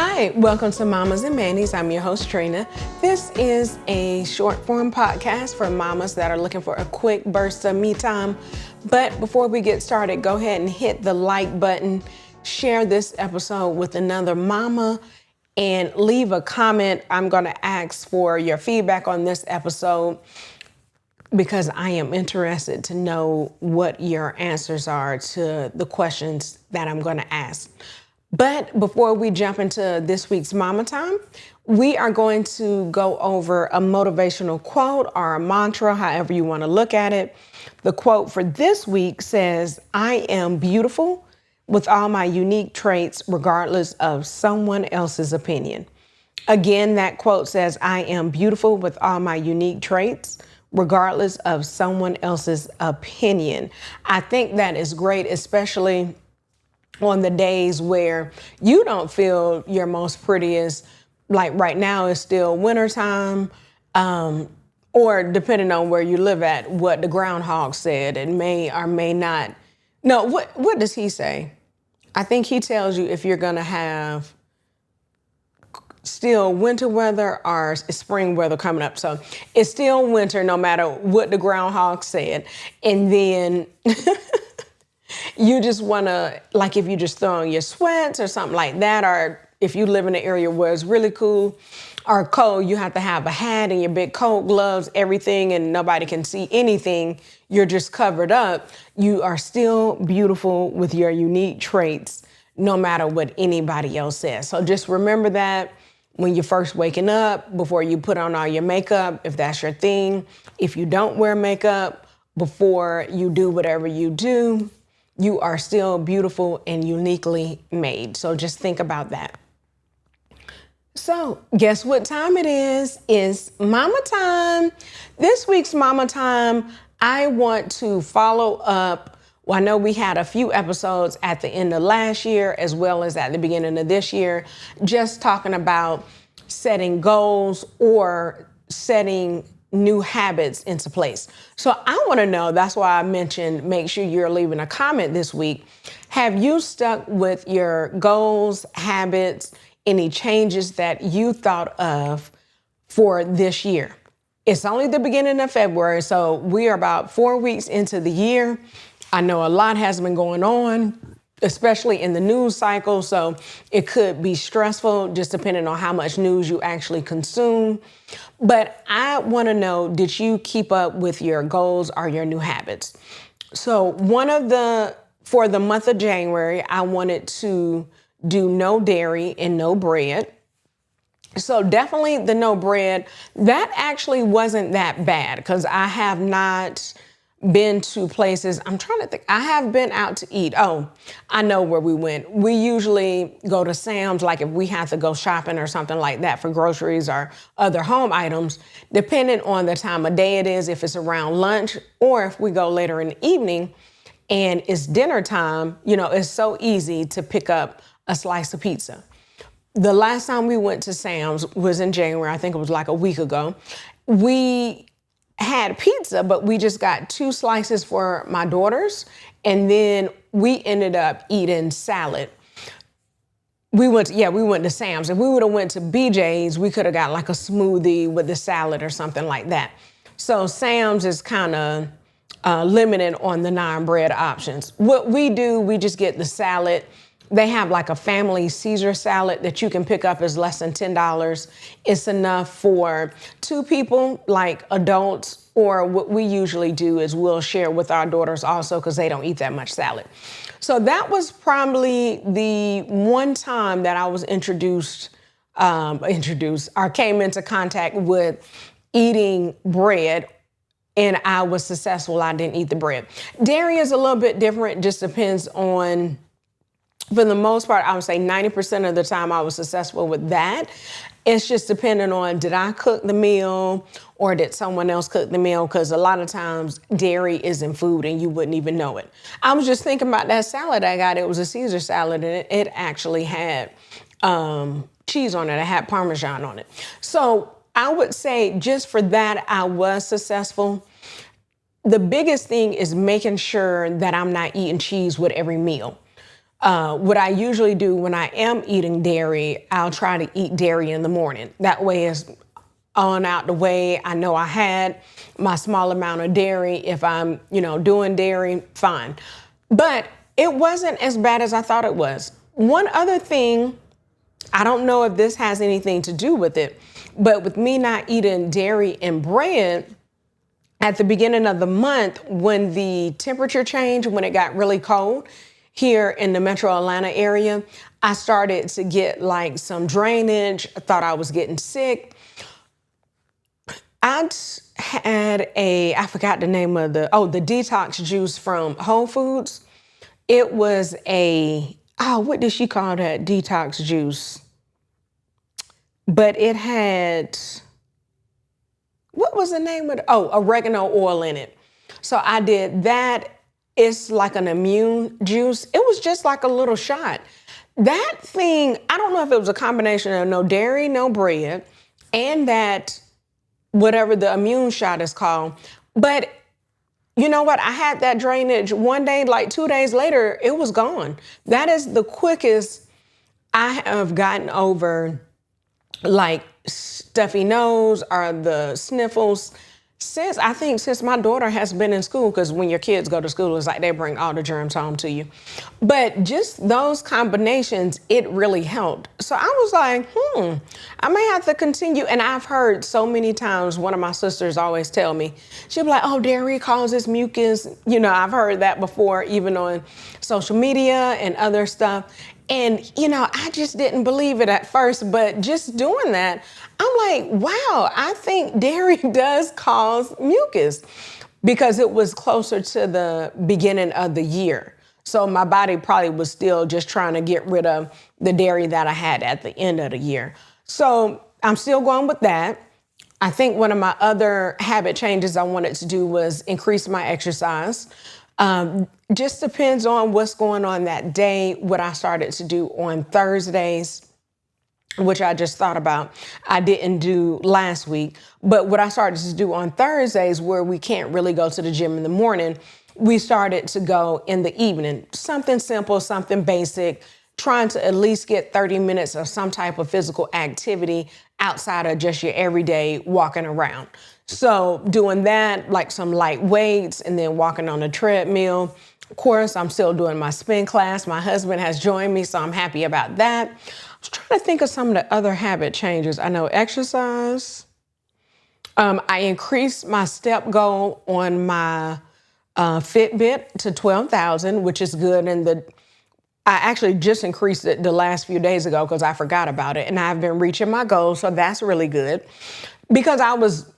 Hi, welcome to Mamas and Mannies. I'm your host, Trina. This is a short form podcast for mamas that are looking for a quick burst of me time. But before we get started, go ahead and hit the like button, share this episode with another mama, and leave a comment. I'm going to ask for your feedback on this episode because I am interested to know what your answers are to the questions that I'm going to ask. But before we jump into this week's Mama Time, we are going to go over a motivational quote or a mantra, however you want to look at it. The quote for this week says, "I am beautiful with all my unique traits, regardless of someone else's opinion." Again, that quote says, "I am beautiful with all my unique traits, regardless of someone else's opinion." I think that is great, especially on the days where you don't feel your most prettiest. Like right now it's still wintertime, or depending on where you live at, what the groundhog said, it may or may not. No, what does he say? I think he tells you if you're gonna have still winter weather or spring weather coming up. So it's still winter no matter what the groundhog said. And then you just want to, like if you just throw on your sweats or something like that, or if you live in an area where it's really cool or cold, you have to have a hat and your big coat, gloves, everything, and nobody can see anything. You're just covered up. You are still beautiful with your unique traits, no matter what anybody else says. So just remember that when you're first waking up, before you put on all your makeup, if that's your thing. If you don't wear makeup, before you do whatever you do, you are still beautiful and uniquely made. So just think about that. So guess what time it is? It's Mama Time. This week's Mama Time, I want to follow up. Well, I know we had a few episodes at the end of last year as well as at the beginning of this year, just talking about setting goals or setting new habits into place. So I want to know, that's why I mentioned make sure you're leaving a comment this week. Have you stuck with your goals, habits, any changes that you thought of for this year? It's only the beginning of February, so we are about 4 weeks into the year. I know a lot has been going on, especially in the news cycle, so it could be stressful just depending on how much news you actually consume. But I want to know, did you keep up with your goals or your new habits? So for the month of January, I wanted to do no dairy and no bread. So definitely the no bread, that actually wasn't that bad because I have not been to places. I'm trying to think. I have been out to eat. Oh, I know where we went. We usually go to Sam's, like if we have to go shopping or something like that for groceries or other home items, depending on the time of day it is, if it's around lunch or if we go later in the evening and it's dinner time, it's so easy to pick up a slice of pizza. The last time we went to Sam's was in January. I think it was like a week ago. We had pizza, but we just got 2 slices for my daughters. And then we ended up eating salad. We went to Sam's. If we would have went to BJ's, we could have got like a smoothie with the salad or something like that. So Sam's is kind of limited on the non-bread options. What we do, we just get the salad. They have like a family Caesar salad that you can pick up as less than $10. It's enough for 2 people, like adults, or what we usually do is we'll share with our daughters also because they don't eat that much salad. So that was probably the one time that I was introduced or came into contact with eating bread. And I was successful. I didn't eat the bread. Dairy is a little bit different, just depends on. For the most part, I would say 90% of the time I was successful with that. It's just depending on, did I cook the meal or did someone else cook the meal? Because a lot of times dairy is in food and you wouldn't even know it. I was just thinking about that salad I got. It was a Caesar salad and it actually had cheese on it. It had Parmesan on it. So I would say just for that, I was successful. The biggest thing is making sure that I'm not eating cheese with every meal. What I usually do when I am eating dairy, I'll try to eat dairy in the morning. That way it's on out the way. I know I had my small amount of dairy. If I'm, doing dairy, fine. But it wasn't as bad as I thought it was. One other thing, I don't know if this has anything to do with it, but with me not eating dairy and bread, at the beginning of the month, when the temperature changed, when it got really cold here in the metro Atlanta area, I started to get like some drainage. I thought I was getting sick. I had I forgot the name of the detox juice from Whole Foods. It was what did she call that detox juice? But it had, what was the name of it? Oregano oil in it. So I did that. It's like an immune juice. It was just like a little shot. That thing, I don't know if it was a combination of no dairy, no bread, and that whatever the immune shot is called. But you know what? I had that drainage one day, like 2 days later, it was gone. That is the quickest I have gotten over like stuffy nose or the sniffles since my daughter has been in school, because when your kids go to school, it's like they bring all the germs home to you. But just those combinations, it really helped. So I was like, I may have to continue. And I've heard so many times, one of my sisters always tell me, she'll be like, oh, dairy causes mucus. I've heard that before, even on social media and other stuff. And, I just didn't believe it at first, but just doing that, I'm like, wow, I think dairy does cause mucus, because it was closer to the beginning of the year. So my body probably was still just trying to get rid of the dairy that I had at the end of the year. So I'm still going with that. I think one of my other habit changes I wanted to do was increase my exercise. Just depends on what's going on that day. What I started to do on Thursdays, which I just thought about, I didn't do last week. But what I started to do on Thursdays, where we can't really go to the gym in the morning, we started to go in the evening. Something simple, something basic, trying to at least get 30 minutes of some type of physical activity outside of just your everyday walking around. So doing that, like some light weights, and then walking on the treadmill. Of course, I'm still doing my spin class. My husband has joined me, so I'm happy about that. I was trying to think of some of the other habit changes. I know exercise. I increased my step goal on my Fitbit to 12,000, which is good. And I actually just increased it the last few days ago because I forgot about it. And I've been reaching my goals, so that's really good. Because I was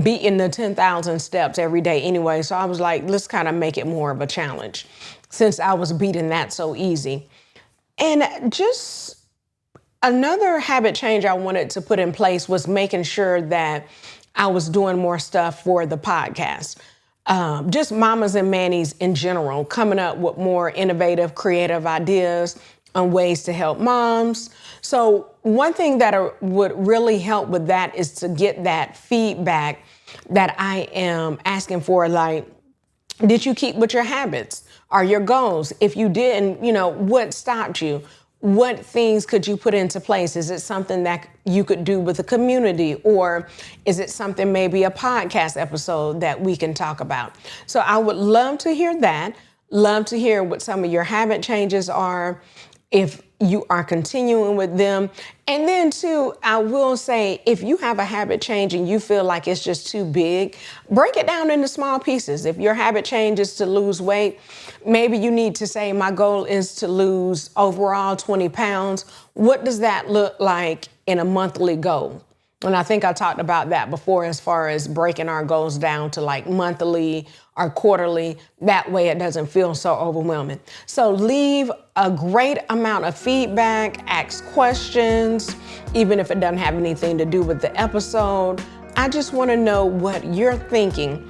beating the 10,000 steps every day anyway. So I was like, let's kind of make it more of a challenge, since I was beating that so easy. And just another habit change I wanted to put in place was making sure that I was doing more stuff for the podcast. Just Mommas and Mannies in general, coming up with more innovative, creative ideas on ways to help moms. So one thing that would really help with that is to get that feedback that I am asking for, like, did you keep with your habits or your goals? If you didn't, what stopped you? What things could you put into place? Is it something that you could do with the community, or is it something, maybe a podcast episode that we can talk about? So I would love to hear that. Love to hear what some of your habit changes are, if you are continuing with them. And then too, I will say, if you have a habit change and you feel like it's just too big, break it down into small pieces. If your habit change is to lose weight, maybe you need to say, my goal is to lose overall 20 pounds. What does that look like in a monthly goal? And I think I talked about that before, as far as breaking our goals down to like monthly or quarterly. That way it doesn't feel so overwhelming. So leave a great amount of feedback, ask questions, even if it doesn't have anything to do with the episode. I just want to know what you're thinking.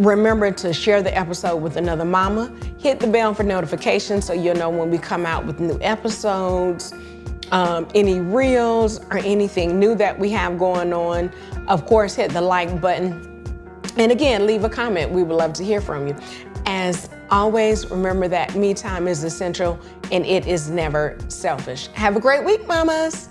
Remember to share the episode with another mama. Hit the bell for notifications so you'll know when we come out with new episodes. Any reels or anything new that we have going on. Of course, hit the like button. And again, leave a comment. We would love to hear from you. As always remember that me time is essential and it is never selfish. Have a great week, mamas.